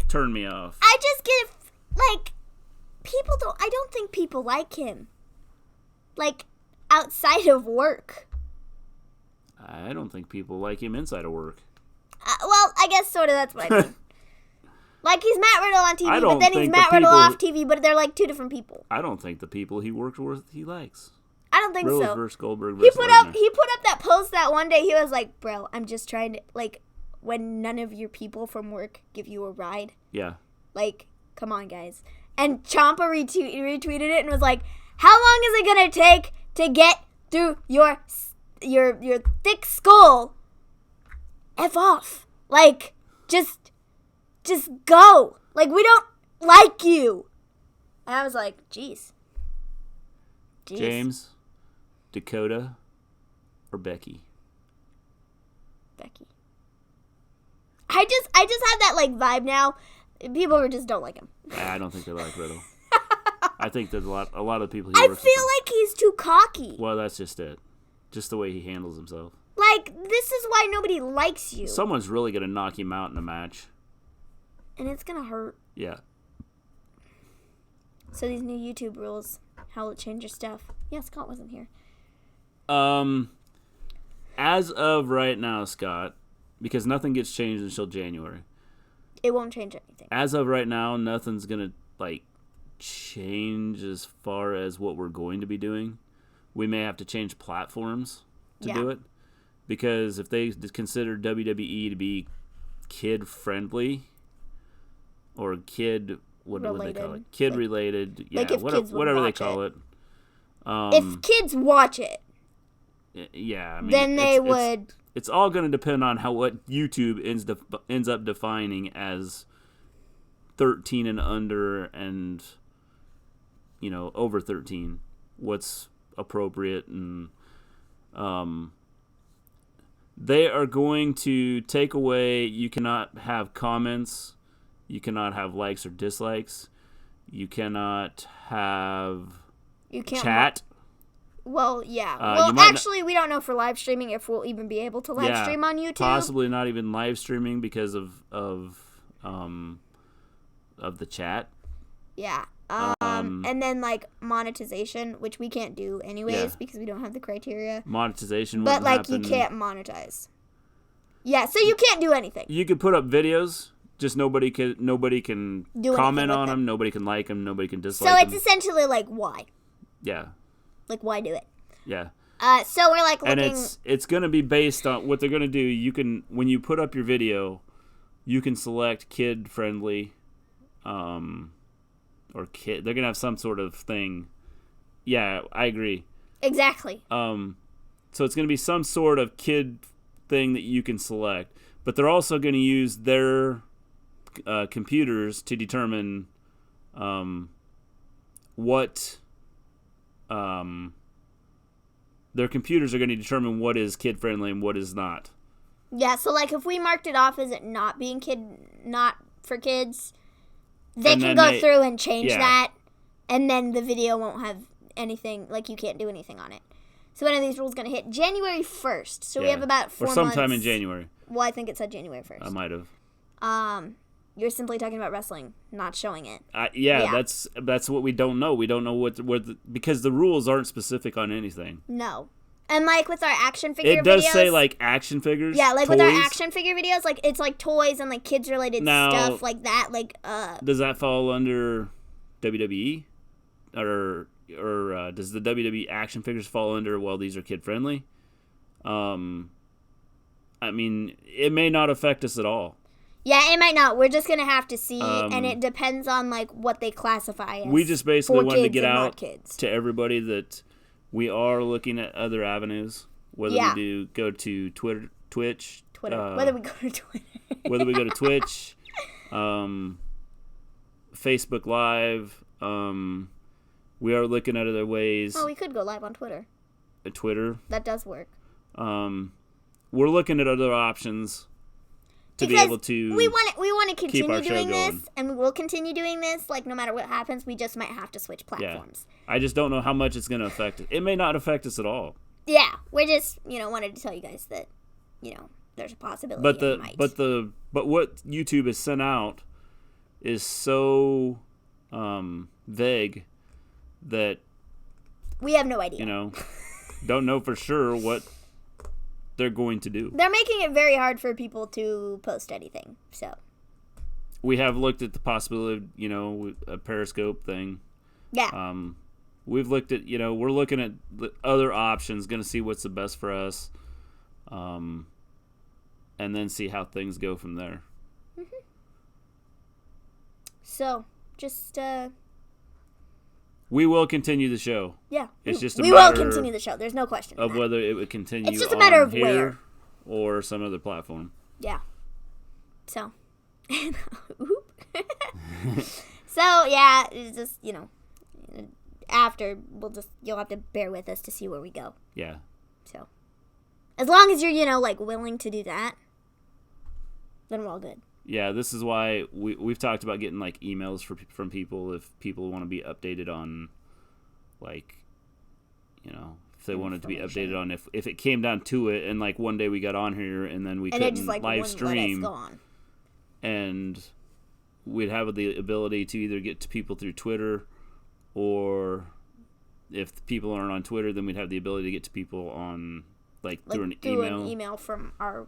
turned me off. I just get, I don't think people like him. Like, outside of work. I don't think people like him inside of work. Well, I guess sort of that's what I mean. Like, he's Matt Riddle on TV, but then he's Matt Riddle off TV, but they're like two different people. I don't think the people he works with he likes. I don't think Riddle so. Versus Goldberg He versus put Lesnar. up that post that one day. He was like, "Bro, I'm just trying to, like, when none of your people from work give you a ride. Yeah. Like, come on, guys." And Ciampa retweeted it and was like, "How long is it gonna take to get through your thick skull? F off. Like, just go. Like, we don't like you." And I was like, "Jeez." James, Dakota, or Becky? Becky. I just have that like vibe now. People just don't like him. I don't think they like Riddle. I think that a lot of the people he I works feel like he's too cocky. Well, that's just it. Just the way he handles himself. Like, this is why nobody likes you. Someone's really going to knock him out in a match. And it's gonna hurt. Yeah. So these new YouTube rules, how will it change your stuff? Yeah, Scott wasn't here. As of right now, Scott, because nothing gets changed until January. It won't change anything. As of right now, nothing's going to, like, change as far as what we're going to be doing. We may have to change platforms to do it. Because if they consider WWE to be kid-friendly or kid... What do they call it? Kid-related. Yeah, like if kids would whatever they watch call it. If kids watch it, yeah, I mean, then they would... It's all going to depend on what YouTube ends up defining as 13 and under and, over 13. What's appropriate. And they are going to take away... You cannot have comments. You cannot have likes or dislikes. You cannot have chat. Well, yeah. Actually, we don't know for live streaming if we'll even be able to live stream on YouTube. Possibly not even live streaming because of the chat. Yeah. And then like monetization, which we can't do anyways because we don't have the criteria. Monetization, but like happen. You can't monetize. Yeah, so you can't do anything. You could put up videos. Just nobody can comment on them. Nobody can like them. Nobody can dislike them. So it's essentially like why? Yeah. Like why do it? Yeah. So we're like looking. And it's going to be based on what they're going to do. You can, when you put up your video, you can select kid friendly, or kid. They're going to have some sort of thing. Yeah, I agree. Exactly. So it's going to be some sort of kid thing that you can select, but they're also going to use their computers to determine what their computers are going to determine what is kid friendly and what is not. Yeah, so like if we marked it off as it not being not for kids, they can go through and change that, and then the video won't have anything, like you can't do anything on it. So when are these rules going to hit? January 1st. So we have about 4 months. Or sometime in January. Well, I think it said January 1st. I might have. You're simply talking about wrestling, not showing it. That's what we don't know. We don't know because the rules aren't specific on anything. No. And like with our action figure videos. It does say like action figures. Yeah, like toys. With our action figure videos, like it's like toys and like kids related stuff like that. Like does that fall under WWE? Or does the WWE action figures fall under, well, these are kid friendly? I mean, it may not affect us at all. Yeah, it might not. We're just going to have to see, and it depends on like what they classify as. We just basically wanted to get out to everybody that we are looking at other avenues, whether we do go to Twitch. Whether we go to Twitter. Whether we go to Twitch, Facebook Live, we are looking at other ways. Oh, we could go live on Twitter. Twitter. That does work. We're looking at other options. to be able to we want to keep our continue show doing this, going. and we will continue doing this. Like, no matter what happens, we just might have to switch platforms. I just don't know how much it's going to affect it. It may not affect us at all. Yeah, we're just, wanted to tell you guys that, there's a possibility. But what YouTube has sent out is so vague that we have no idea. Don't know for sure what they're going to do. They're making it very hard for people to post anything. So we have looked at the possibility of, a Periscope thing. Yeah. We've looked at, we're looking at the other options, going to see what's the best for us. And then see how things go from there. Mm-hmm. So, just, we will continue the show. Yeah. It's just we will continue the show. There's no question of whether it would continue. It's just a matter of here where. Or some other platform. Yeah. So. So, yeah, it's just, after, you'll have to bear with us to see where we go. Yeah. So. As long as you're, willing to do that, then we're all good. Yeah, this is why we've talked about getting, emails from people if people want to be updated on, if they wanted to be updated on if it came down to it and, one day we got on here and then we couldn't just, live stream. Let us go on. And we'd have the ability to either get to people through Twitter or if people aren't on Twitter, then we'd have the ability to get to people on, through an email. An email from our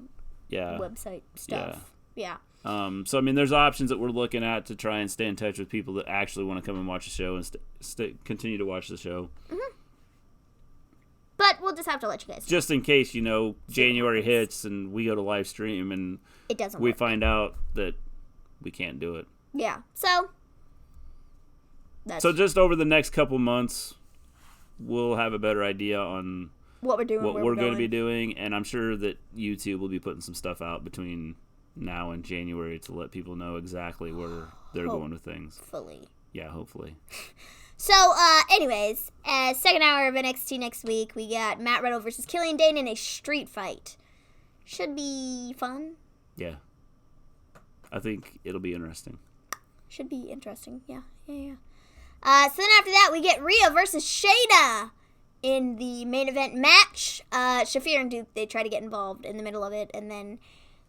website stuff. Yeah. So, there's options that we're looking at to try and stay in touch with people that actually want to come and watch the show and continue to watch the show. Mm-hmm. But we'll just have to let you guys know. Just in case, January hits and we go to live stream and it doesn't we work. find out that we can't do it. Yeah. So just over the next couple months, we'll have a better idea on what we're doing, what we're going to be doing, and I'm sure that YouTube will be putting some stuff out between now and January to let people know exactly where they're going with things. Hopefully. Yeah, hopefully. So, anyways, second hour of NXT next week, we got Matt Riddle versus Killian Dane in a street fight. Should be fun. Yeah. I think it'll be interesting. Should be interesting. Yeah. So then after that, we get Rhea versus Shayna in the main event match. Shafir and Duke, they try to get involved in the middle of it, and then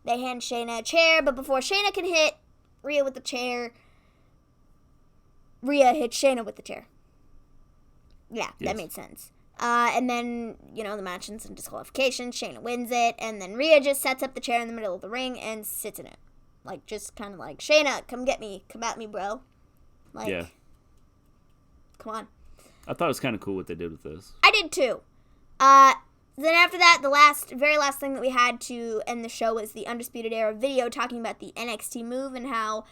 they hand Shayna a chair, but before Shayna can hit Rhea with the chair, Rhea hits Shayna with the chair. Yeah, yes. That made sense. And then, the match ends in disqualification. Shayna wins it, and then Rhea just sets up the chair in the middle of the ring and sits in it. Just kind of Shayna, come get me. Come at me, bro. Yeah. Come on. I thought it was kind of cool what they did with this. I did too. Then after that, the very last thing that we had to end the show was the Undisputed Era video talking about the NXT move and how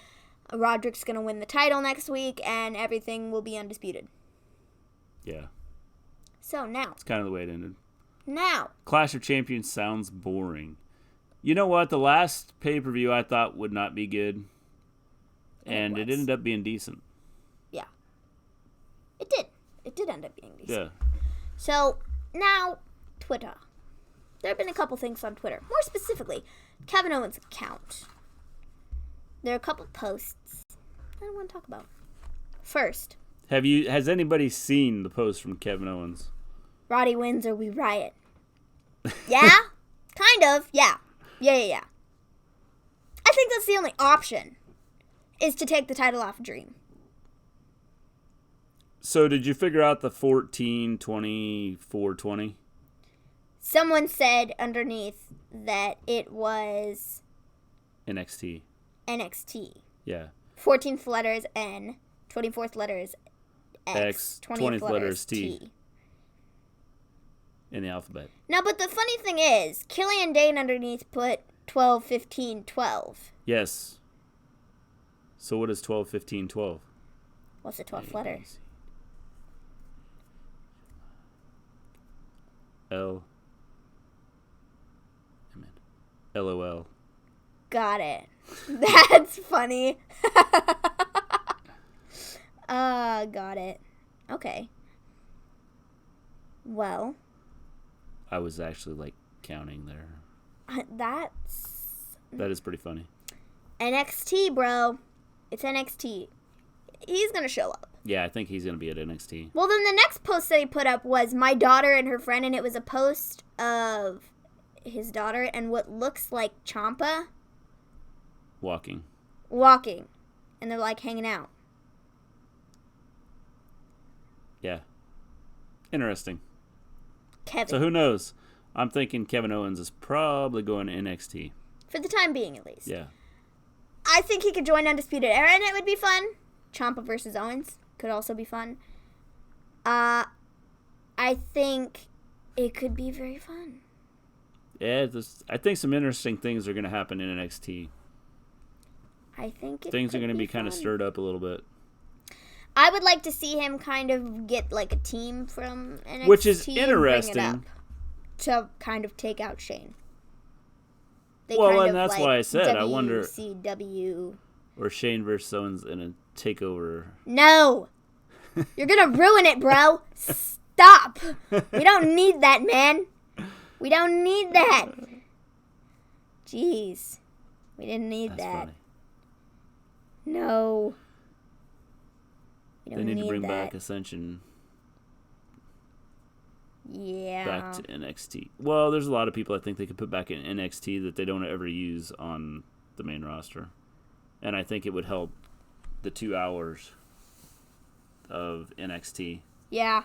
Roderick's going to win the title next week and everything will be undisputed. Yeah. So now. It's kind of the way it ended. Now. Clash of Champions sounds boring. You know what? The last pay-per-view I thought would not be good. And it ended up being decent. Yeah. It did. It did end up being decent. Yeah. So, now, Twitter. There have been a couple things on Twitter. More specifically, Kevin Owens' account. There are a couple posts I want to talk about. First. Has anybody seen the post from Kevin Owens? Roddy wins or we riot. Yeah? Kind of. Yeah. Yeah. I think that's the only option, is to take the title off Dream. So did you figure out the 14, 24, 20? Someone said underneath that it was NXT. Yeah. 14th letter is N, 24th letter is X, 20th letter is T. In the alphabet. No, but the funny thing is, Killian Dane underneath put 12, 15, 12. Yes. So what is 12, 15, 12? What's the 12th letter? L. LOL. Got it. That's funny. Got it. Okay. Well. I was actually, counting there. That's That is pretty funny. NXT, bro. It's NXT. He's going to show up. Yeah, I think he's going to be at NXT. Well, then the next post that he put up was my daughter and her friend, and it was a post of his daughter and what looks like Ciampa Walking. And they're, like, hanging out. Yeah. Interesting. Kevin. So who knows? I'm thinking Kevin Owens is probably going to NXT. For the time being, at least. Yeah. I think he could join Undisputed Era, and it would be fun. Ciampa versus Owens could also be fun. I think it could be very fun. Yeah, I think some interesting things are going to happen in NXT. I think things are going to be kind of stirred up a little bit. I would like to see him kind of get like a team from NXT, which is interesting, and bring it up to kind of take out Shane. And that's why I said I wonder. WCW or Shane versus Owens in a takeover. No, you're gonna ruin it, bro. Stop. We don't need that, man. We don't need that. Jeez, we didn't need That's that. Funny. No. They need to bring back Ascension. Yeah. Back to NXT. Well, there's a lot of people I think they could put back in NXT that they don't ever use on the main roster. And I think it would help the 2 hours of NXT. Yeah.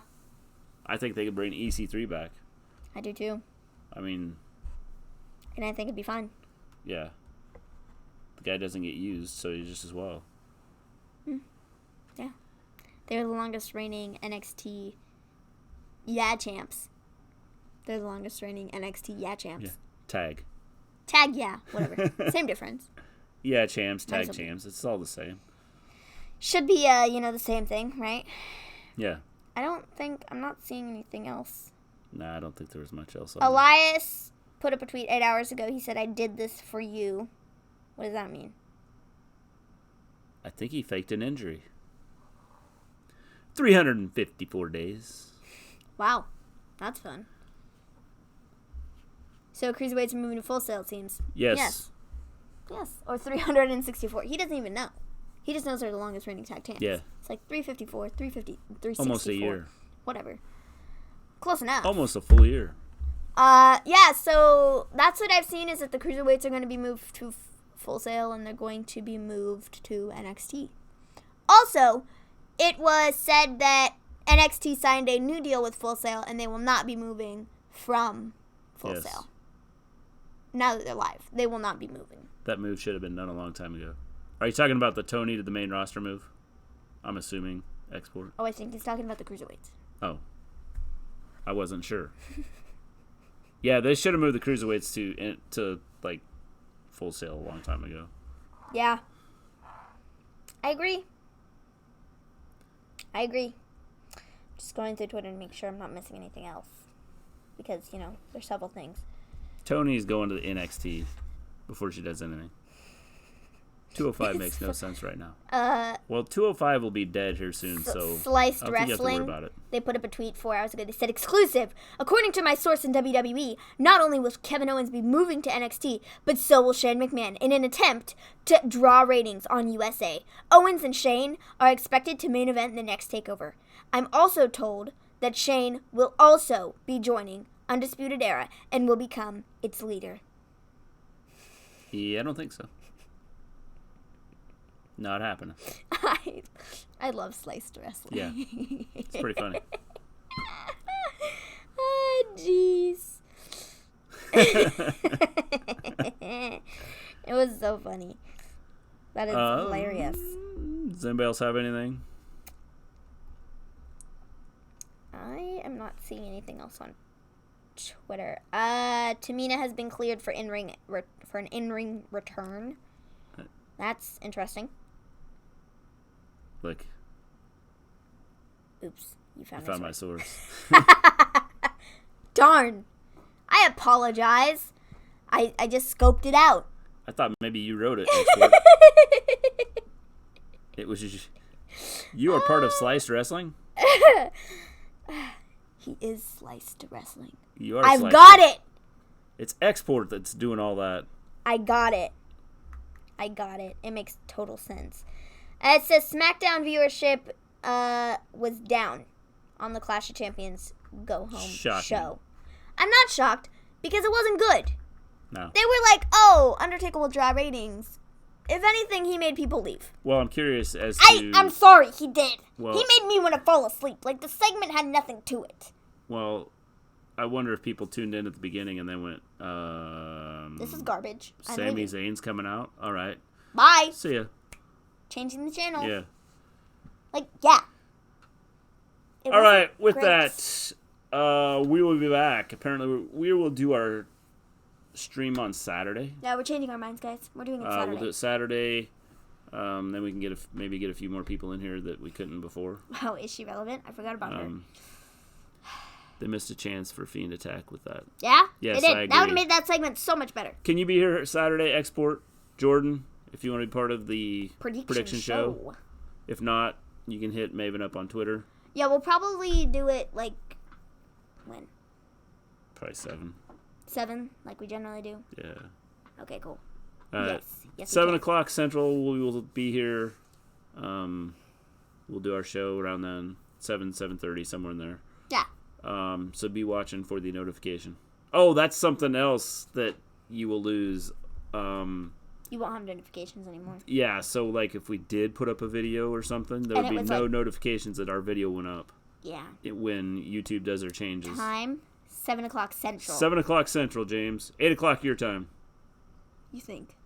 I think they could bring EC3 back. I do too. I mean. And I think it'd be fun. Yeah. The guy doesn't get used, so he's just as well. Yeah. They're the longest reigning NXT champs. They're the longest reigning NXT champs. Yeah. Tag, whatever. Same difference. Champs, tag champs. It's all the same. Should be, the same thing, right? Yeah. I'm not seeing anything else. Nah, I don't think there was much else. Elias put up a tweet 8 hours ago. He said, "I did this for you." What does that mean? I think he faked an injury. 354 days. Wow. That's fun. So Cruiserweights are moving to Full Sail, it seems. Yes. Or 364. He doesn't even know. He just knows they're the longest reigning tag champs. Yeah. It's like 354, 350, 364. Almost a year. Whatever. Close enough. Almost a full year. So that's what I've seen is that the Cruiserweights are going to be moved to Full Sail and they're going to be moved to NXT. Also, it was said that NXT signed a new deal with Full Sail and they will not be moving from Full Sail. Now that they're live, they will not be moving. That move should have been done a long time ago. Are you talking about the Tony to the main roster move? I'm assuming export. Oh, I think he's talking about the Cruiserweights. Oh. I wasn't sure. Yeah, they should have moved the Cruiserweights to like Full Sail a long time ago. Yeah. I agree. Just going through Twitter to make sure I'm not missing anything else. Because, there's several things. Tony's going to the NXT before she does anything. 205 makes no sense right now. Well, 205 will be dead here soon, so Sliced I don't think Wrestling, you have to worry about it. They put up a tweet 4 hours ago. They said, "Exclusive. According to my source in WWE, not only will Kevin Owens be moving to NXT, but so will Shane McMahon in an attempt to draw ratings on USA. Owens and Shane are expected to main event the next takeover. I'm also told that Shane will also be joining Undisputed Era and will become its leader." Yeah, I don't think so. Not happening. I love Sliced Wrestling. Yeah. It's pretty funny. Oh, jeez. It was so funny. That is hilarious. Does anybody else have anything? I am not seeing anything else on Twitter. Tamina has been cleared for an in-ring return. That's interesting. Look. Oops, you I found my source. Darn. I apologize. I just scoped it out. I thought maybe you wrote it. It was just... You are part of Sliced Wrestling? He is Sliced Wrestling. You are I've Sliced got Wrestling. it. It's Export that's doing all that. I got it. It makes total sense. It says SmackDown viewership was down on the Clash of Champions Go Home show. I'm not shocked because it wasn't good. No. They were like, oh, Undertaker will draw ratings. If anything, he made people leave. Well, I'm curious as to... I'm sorry, he did. Well, he made me want to fall asleep. Like, the segment had nothing to it. Well, I wonder if people tuned in at the beginning and then went, This is garbage. Sami Zayn's coming out? All right. Bye. See ya. Changing the channel. Yeah. Like, yeah. All right, with that, we will be back. Apparently, we will do our stream on Saturday. Yeah, we're changing our minds, guys. We're doing it Saturday. We'll do it Saturday. Then we can maybe get a few more people in here that we couldn't before. Oh, is she relevant? I forgot about her. They missed a chance for Fiend Attack with that. Yeah? Yes, they did. I agree. That would have made that segment so much better. Can you be here Saturday, Export, Jordan, if you want to be part of the prediction show? If not, you can hit Maven up on Twitter. Yeah, we'll probably do it, like, when? Probably 7. 7, like we generally do? Yeah. Okay, cool. Yes, 7 o'clock Central, we will be here. We'll do our show around then. 7:30, somewhere in there. Yeah. So be watching for the notification. Oh, that's something else that you will lose. You won't have notifications anymore. Yeah, so like if we did put up a video or something, there would be no notifications that our video went up. Yeah. When YouTube does their changes. Time, 7 o'clock Central. 7 o'clock Central, James. 8 o'clock your time. You think?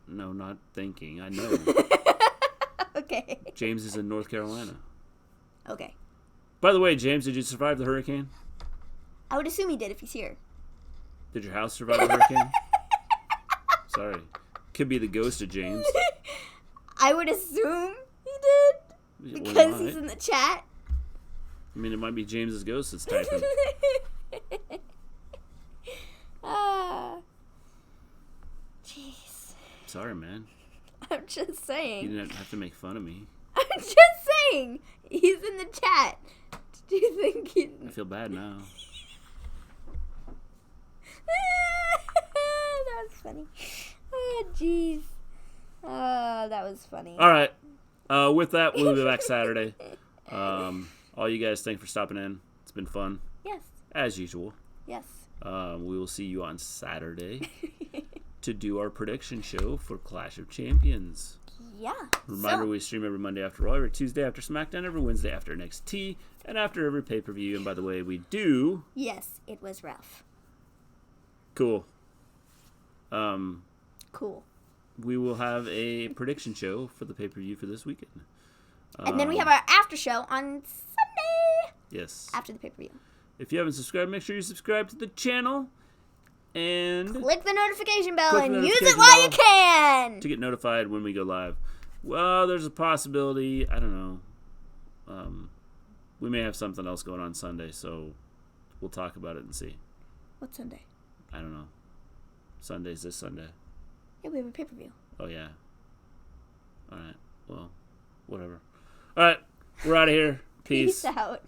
No, not thinking. I know. Okay. James is in North Carolina. Okay. By the way, James, did you survive the hurricane? I would assume he did if he's here. Did your house survive the hurricane? Sorry. Could be the ghost of James. I would assume he did. Because he's in the chat. I mean, it might be James's ghost that's typing. Jeez. Sorry, man. I'm just saying. You didn't have to make fun of me. I'm just saying. He's in the chat. Do you think he's... I feel bad now. That was funny. Oh, jeez. Oh, that was funny. All right. With that, we'll be back Saturday. All you guys, thanks for stopping in. It's been fun. Yes. As usual. Yes. We will see you on Saturday to do our prediction show for Clash of Champions. Yeah. Reminder, we stream every Monday after Raw, every Tuesday after SmackDown, every Wednesday after NXT, and after every pay-per-view. And by the way, we do... Yes, it was rough. Cool. Cool. We will have a prediction show for the pay-per-view for this weekend. And then we have our after show on Sunday. Yes. After the pay-per-view. If you haven't subscribed, make sure you subscribe to the channel. And click the notification bell and use it while you can. To get notified when we go live. Well, there's a possibility. I don't know. We may have something else going on Sunday, so we'll talk about it and see. What Sunday? I don't know. Sunday's this Sunday. Yeah, we have a pay-per-view. Oh, yeah. All right. Well, whatever. All right. We're out of here. Peace. Peace out.